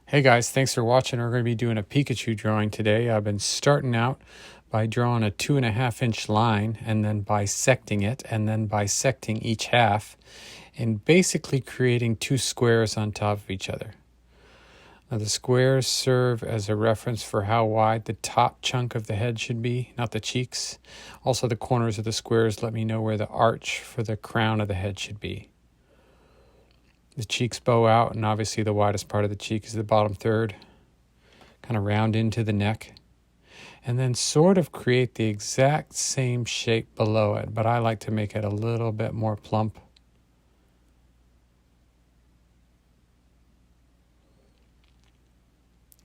Hey guys, thanks for watching. We're going to be doing a Pikachu drawing today. I've been starting out by drawing a 2.5-inch line and then bisecting it and then bisecting each half and basically creating two squares on top of each other. Now the squares serve as a reference for how wide the top chunk of the head should be, not the cheeks. Also the corners of the squares let me know where the arch for the crown of the head should be. The cheeks bow out, and obviously the widest part of the cheek is the bottom third. Kind of round into the neck. And then sort of create the exact same shape below it, but I like to make it a little bit more plump.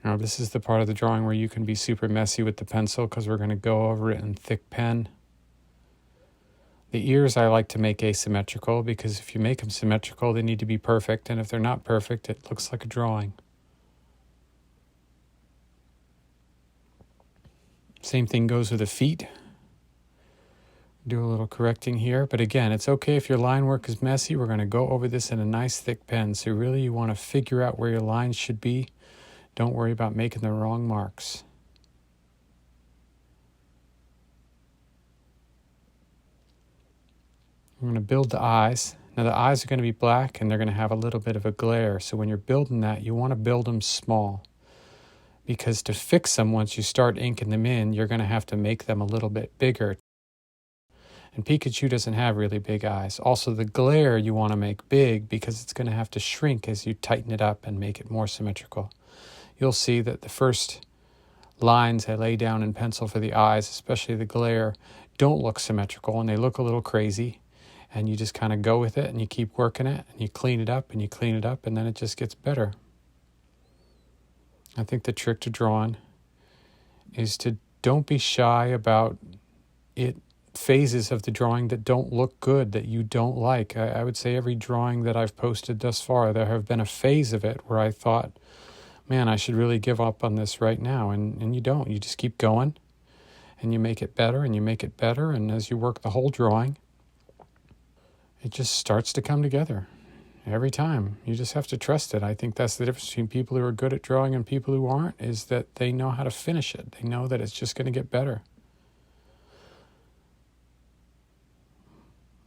Now this is the part of the drawing where you can be super messy with the pencil because we're going to go over it in thick pen. The ears I like to make asymmetrical because if you make them symmetrical, they need to be perfect. And if they're not perfect, it looks like a drawing. Same thing goes with the feet. Do a little correcting here. But again, it's okay if your line work is messy. We're going to go over this in a nice thick pen. So really you want to figure out where your lines should be. Don't worry about making the wrong marks. I'm going to build the eyes. Now the eyes are going to be black and they're going to have a little bit of a glare. So when you're building that, you want to build them small. Because to fix them, once you start inking them in, you're going to have to make them a little bit bigger. And Pikachu doesn't have really big eyes. Also the glare you want to make big because it's going to have to shrink as you tighten it up and make it more symmetrical. You'll see that the first lines I lay down in pencil for the eyes, especially the glare, don't look symmetrical and they look a little crazy. And you just kind of go with it and you keep working it and you clean it up and you clean it up and then it just gets better. I think the trick to drawing is to don't be shy about phases of the drawing that don't look good, that you don't like. I would say every drawing that I've posted thus far, there have been a phase of it where I thought, man, I should really give up on this right now. And you don't. You just keep going and you make it better and you make it better. And as you work the whole drawing, it just starts to come together every time. You just have to trust it. I think that's the difference between people who are good at drawing and people who aren't, is that they know how to finish it. They know that it's just going to get better.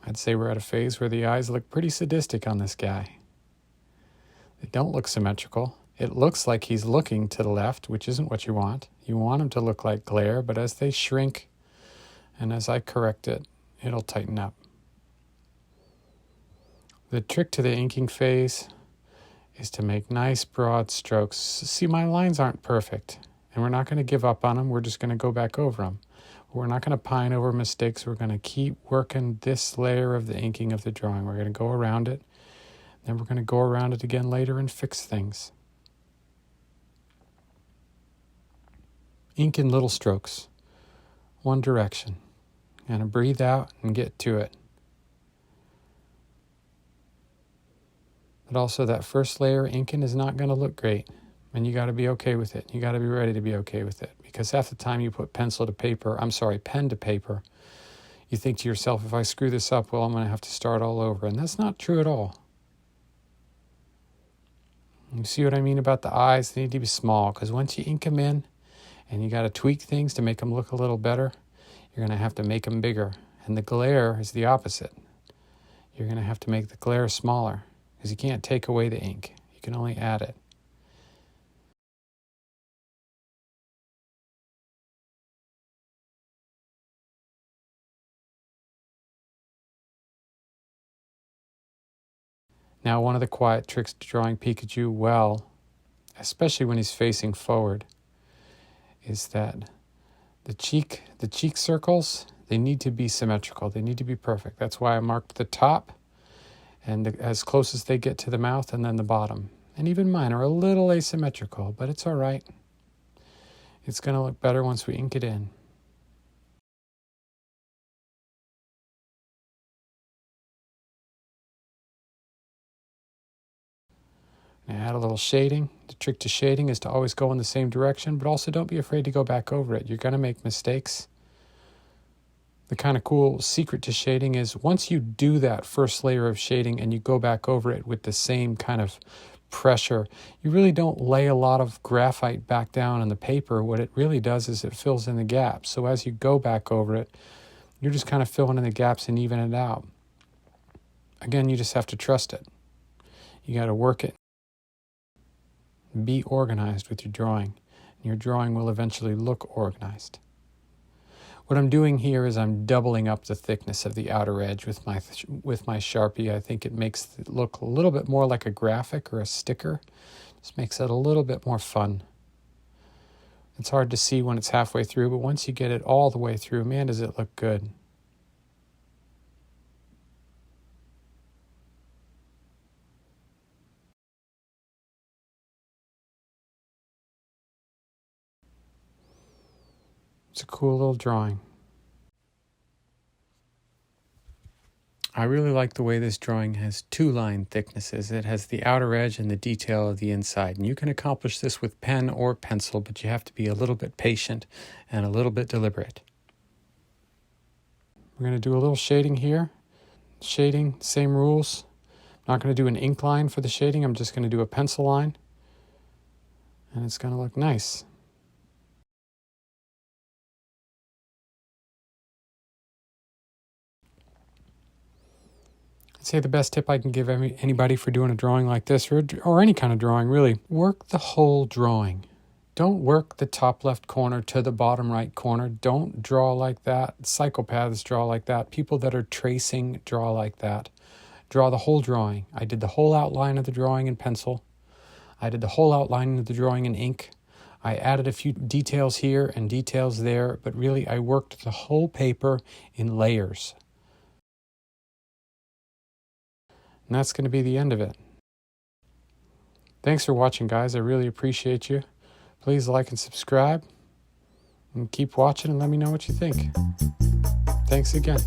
I'd say we're at a phase where the eyes look pretty sadistic on this guy. They don't look symmetrical. It looks like he's looking to the left, which isn't what you want. You want him to look like glare, but as they shrink and as I correct it, it'll tighten up. The trick to the inking phase is to make nice broad strokes. See, my lines aren't perfect, and we're not going to give up on them. We're just going to go back over them. We're not going to pine over mistakes. We're going to keep working this layer of the inking of the drawing. We're going to go around it, then we're going to go around it again later and fix things. Ink in little strokes, one direction. Going to breathe out and get to it. But also that first layer inking is not going to look great. And you got to be okay with it. You got to be ready to be okay with it. Because half the time you put pen to paper, you think to yourself, if I screw this up, well, I'm going to have to start all over. And that's not true at all. You see what I mean about the eyes? They need to be small. Because once you ink them in and you got to tweak things to make them look a little better, you're going to have to make them bigger. And the glare is the opposite. You're going to have to make the glare smaller. Because you can't take away the ink. You can only add it. Now, one of the quiet tricks to drawing Pikachu well, especially when he's facing forward, is that the cheek circles, they need to be symmetrical. They need to be perfect. That's why I marked the top and as close as they get to the mouth, and then the bottom. And even mine are a little asymmetrical, but it's all right. It's going to look better once we ink it in. Now add a little shading. The trick to shading is to always go in the same direction, but also don't be afraid to go back over it. You're going to make mistakes. The kind of cool secret to shading is once you do that first layer of shading and you go back over it with the same kind of pressure. You really don't lay a lot of graphite back down on the paper. What it really does is it fills in the gaps. So as you go back over it, you're just kind of filling in the gaps and even it out. Again, you just have to trust it. You got to work it. Be organized with your drawing. Your drawing will eventually look organized. What I'm doing here is I'm doubling up the thickness of the outer edge with my Sharpie. I think it makes it look a little bit more like a graphic or a sticker. Just makes it a little bit more fun. It's hard to see when it's halfway through, but once you get it all the way through, man, does it look good. It's a cool little drawing. I really like the way this drawing has 2 line thicknesses. It has the outer edge and the detail of the inside. And you can accomplish this with pen or pencil, but you have to be a little bit patient and a little bit deliberate. We're going to do a little shading here. Shading, same rules. I'm not going to do an ink line for the shading. I'm just going to do a pencil line. And it's going to look nice. I'd say the best tip I can give anybody for doing a drawing like this, or any kind of drawing really, work the whole drawing. Don't work the top left corner to the bottom right corner. Don't draw like that. Psychopaths draw like that. People that are tracing draw like that. Draw the whole drawing. I did the whole outline of the drawing in pencil. I did the whole outline of the drawing in ink. I added a few details here and details there, but really I worked the whole paper in layers. And that's going to be the end of it. Thanks for watching, guys. I really appreciate you. Please like and subscribe. And keep watching and let me know what you think. Thanks again.